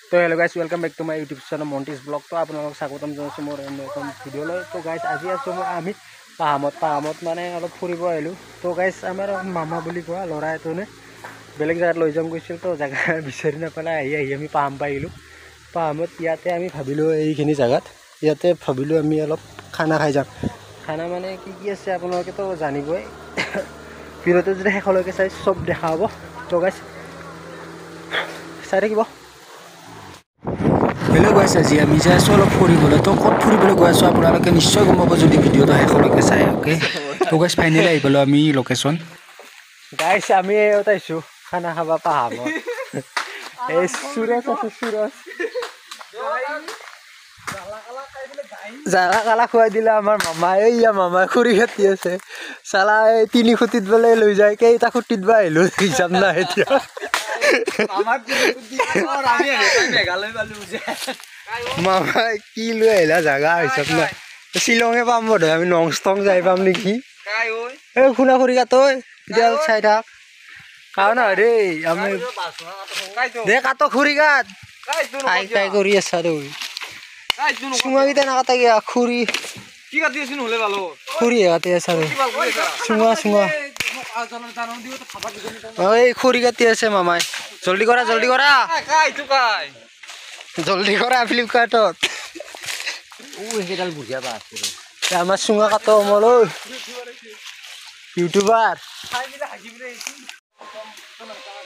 তো hello' guys welcome back to my YouTube channel মণ্টিছ vlog. তো আপোনালোকক স্বাগতম জনাইছোঁ মোৰ এখন ভিডিঅ'লৈ। তো গাইজ আজি আছোঁ আমি পাহামত মানে অলপ ফুৰিব আহিলোঁ। তো গাইজ আমাৰ মামা বুলি কোৱা ল'ৰা এজনে বেলেগ জেগাত লৈ যাম কৈছিল। তো জেগা বিচাৰি নাপালাই আহি আমি পাহাম পাই আহিলোঁ। পাহামত ইয়াতে আমি ভাবিলোঁ এইখিনি জেগাত ইয়াতে ভাবিলোঁ আমি অলপ খানা খাই যাম। খানা মানে কি কি আছে আপোনালোকেতো জানিবই। ভিডিঅ'টো যদি শেষলৈকে চাই চব দেখা হ'ব। তো গাইজ চাই থাকিব। হেল্ল' গাইজ, আজি আমি যাই আছোঁ অলপ ফুৰিবলৈ। তো ক'ত ফুৰিবলৈ গৈ আছোঁ আপোনালোকে নিশ্চয় গম পাব যদি ভিডিঅ'টো শেষলৈকে চাই। অ'কে, তো গাইজ ফাইনেলি আহি পালোঁ আমি লোকেশ্যন। গাইজ আমি এইত আহিছোঁ খানা খাবা পাহামত। এই সুৰজ আছে, সুৰজ জালা কালা খুৱাই দিলে আমাৰ মামাই। এইয়া মামাই খৰি কাটি আছে চালা। এই 3 খুঁটিত বোলে লৈ যায়, কেইটা খুঁটিত বা আহিলোঁ হিচাপ নাই এতিয়া। মামাই কি লৈ আহিলা জাগা হিচাপ নাই। শ্বিলঙে পাম বোধ হয়, আমি নংষ্টং যাই পাম নেকি। এই শুনা খৰি কাট এতিয়া চাই থাক কাৰণ দেই আমি দে কাট খৰি কাট কাই কৰি আছা তই। চুঙাকেইটা নাকাটা গিয়া খুৰি কি কাটি আছো নহ'লে ভালো খুৰি কাটি আছা চুঙা এই খৰি কাটি আছে মামাই। জলদি কৰা ফ্লিপকাৰ্টত। সেইডাল বুঢ়িয়া বা আছে আমাৰ চুঙা কাট মল ইউটিউবাৰ।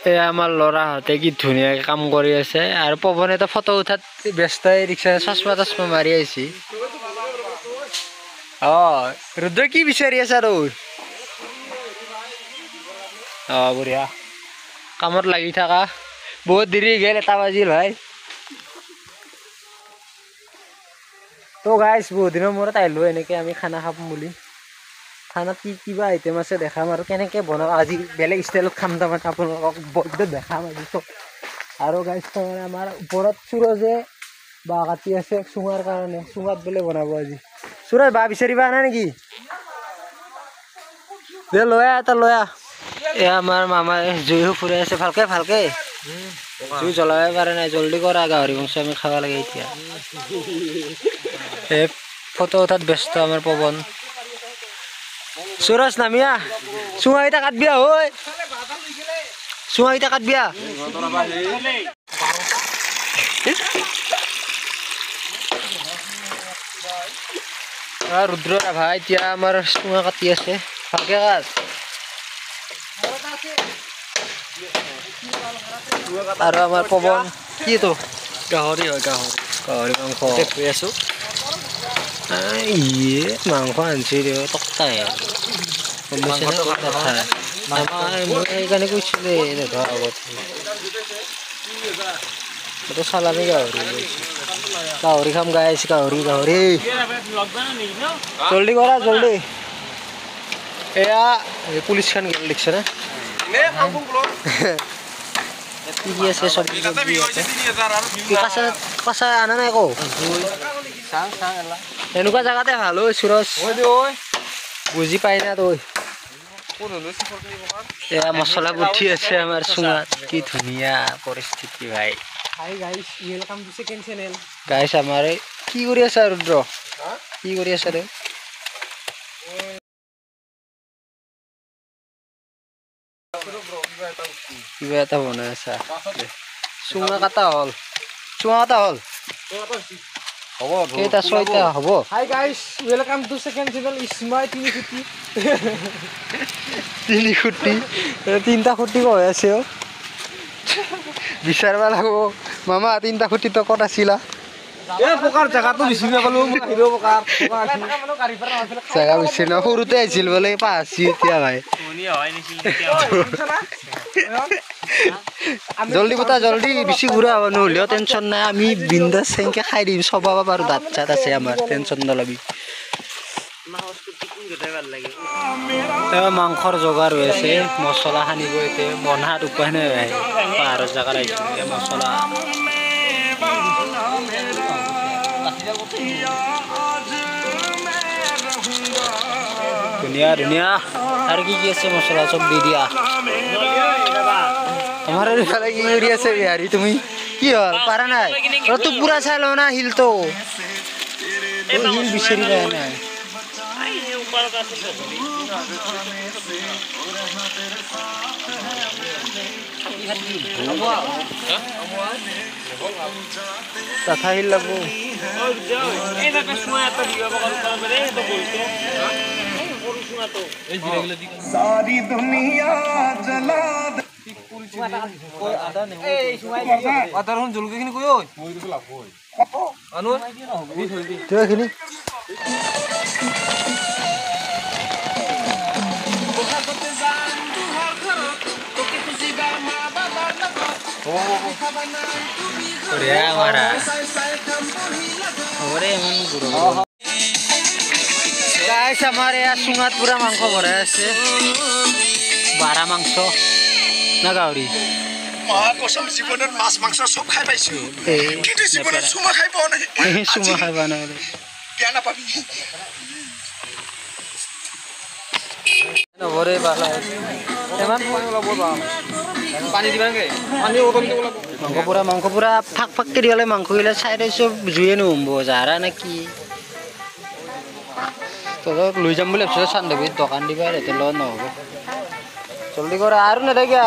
এয়া আমাৰ ল'ৰাহঁতে কি ধুনীয়াকৈ কাম কৰি আছে আৰু পৱনেতো ফটো উঠাত ব্যস্ত হৈ ৰিক্সা চচমা মাৰি আহিছে। ৰুদ্ৰ কি বিচাৰি আছা তই? বঢ়িয়া কামত লাগি থাকা। বহুত দেৰি গেল, 1 বাজিল ভাই। তো গাইজ বহুত দিনৰ মূৰত আহিলোঁ এনেকৈ আমি খানা খাম বুলি। খানাত কি কিবা আইটেম আছে দেখাম আৰু কেনেকৈ বনাওঁ আজি বেলেগ ষ্টাইলত খাম তাৰমানে আপোনালোকক বৈদ্য দেখাম আজি চব। আৰু গাইজ তাৰমানে আমাৰ ওপৰত সুৰজে বাঁহ কাটি আছে চুঙাৰ কাৰণে। চুঙাত বোলে বনাব আজি। সুৰজ বাঁহ বিচাৰিবা আনা নেকি? দে লৈ আহ। এয়া আমাৰ মামাই জুইও ফুৰাই আছে ভালকে। জুই জ্বলাব পাৰে নাই, জল্দি কৰা। গাহৰি মাংস আমি খাব লাগে এতিয়া। এই ফটো উঠাত ব্যস্ত আমাৰ পৱন। সুৰজ নামিয়া চুঙাকেইটা কাটবিয়া ঐ, চুঙাকেইটা কাটবিয়া। ৰুদ্ৰ ৰাভা এতিয়া আমাৰ চুঙা কাটি আছে ভালকে কাট। আৰু আমাৰ পৱন কি তো গাহৰি মাংস ধুই আছো। মাংস আনিছে টকটাই সেইকাৰণে কৈছিলে আগত চালামি গাহৰি খাম গাইছ। গাহৰি জল্দি কৰা জল্দি। এয়া পুলিচখন গেল দেখিছে না কি আছে চব্জি কাঁচা আনা নাই আকৌ। এনেকুৱা জেগাতে ভাল ঐ সুৰজ, বুজি পাই না তই। এয়া মছলা বুদ্ধি আছে আমাৰ চুঙাত। কি ধুনীয়া পৰিস্থিতি ভাই। গাইছ আমাৰ কি কৰি আছা ৰুদ্ৰ? কি কৰি আছা ৰে? কিবা এটা বনাই আছা। চুঙা কাটা হ'ল হ'ব কেইটা 6টা হ'ব। Hi guys, welcome to second channel ইসমাই 3 খুঁটি 3টা খুঁটি হৈ আছে বিচাৰবা লাগব। মামা 3টা খুঁটি তো ক'ত আছিলা? জাগা বিচাৰি ন সৰুতে আহিছিল বোলে পাহছি এতিয়া ভাই। জল্দি বতা জল্দি, বেছি ঘূৰা হ'ব নহ'লেও টেনশ্যন নাই। আমি বিন্দাছ চেংকে খাই দিম, চবাব পাৰোঁ। দাঁত চাত আছে আমাৰ, টেনশ্যন নলবি। মাংসৰ যোগাৰ হৈ আছে, মছলা সানিব এতিয়া। বন্ধাত উপায় নাই ভাই, পাহাৰৰ জেগাত আহিছোঁ মছলা ধুনীয়া। আৰু কি আছে মছলা চব দি দিয়া। আমাৰ ইফালে কি কৰি আছে বিহাৰী তুমি? কি হল পাৰা নাই তো পুৰা চাই লওঁ না হিলটো হিল বিচাৰি পাই নাই तथा ही लगो सारी दुनिया जला गाइस हमारे यहाँ सुंगात पूरा मांस भरा আছে बारा मांस ना गावरी महाकसम जीवনত माছ মাংস সব খাই পাইছো কিন্তু জীবনত সুমা খাই পোৱা নাই সুমা খাই পোৱা নাই বিয়া নাপাবি নবৰে বালা এমান পানী দিবাগে পানী ওতন দিব লাগিব মাংস পুৰা ফাক ফাক কৰি দিলে মাংস গিলা চাইডে সব জুয়ে নহব জাৰা নেকি তোক লৈ যাম বুলি ভাবিছোঁ চান্দবীত দোকান দিবা এতে ল নহব জলদি কৰা আৰু নেথাকিয়া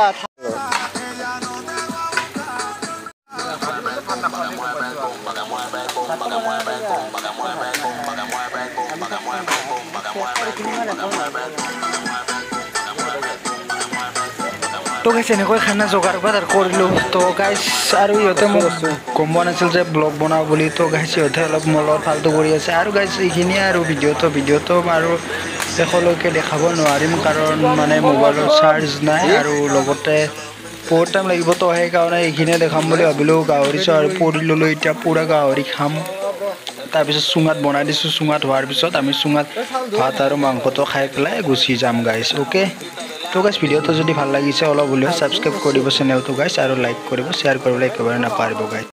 তো গাইছ এনেকৈ খানা যোগাৰ কৰিলোঁ তো গাইছ আৰু ইহঁতে মোক গম পোৱা নাছিল যে ব্লগ বনাওঁ বুলি তো গাইছ ইহঁতে অলপ মলত ফাল্টু কৰি আছে আৰু গাইছ এইখিনিয়ে আৰু ভিডিঅ'টো আৰু শেষলৈকে দেখাব নোৱাৰিম কাৰণ মানে মোবাইলৰ চাৰ্জ নাই আৰু লগতে বহুত টাইম লাগিব তো সেইকাৰণে এইখিনিয়ে দেখাম বুলি ভাবিলোঁ গাহৰি চাহৰি পৰি ল'লোঁ এতিয়া পূৰা গাহৰি খাম তাৰপিছত চুঙাত বনাই দিছোঁ চুঙাত হোৱাৰ পিছত আমি চুঙাত ভাত আৰু মাংসটো খাই পেলাই গুচি যাম গাইছ অ'কে তো গাইছ ভিডিঅ'টো যদি ভাল লাগিছে অলপ হ'লেও ছাবস্ক্ৰাইব কৰিব চেনেলটো গাইছ আৰু লাইক কৰিব শ্বেয়াৰ কৰিবলৈ একেবাৰে নাপাহৰিব গাইছ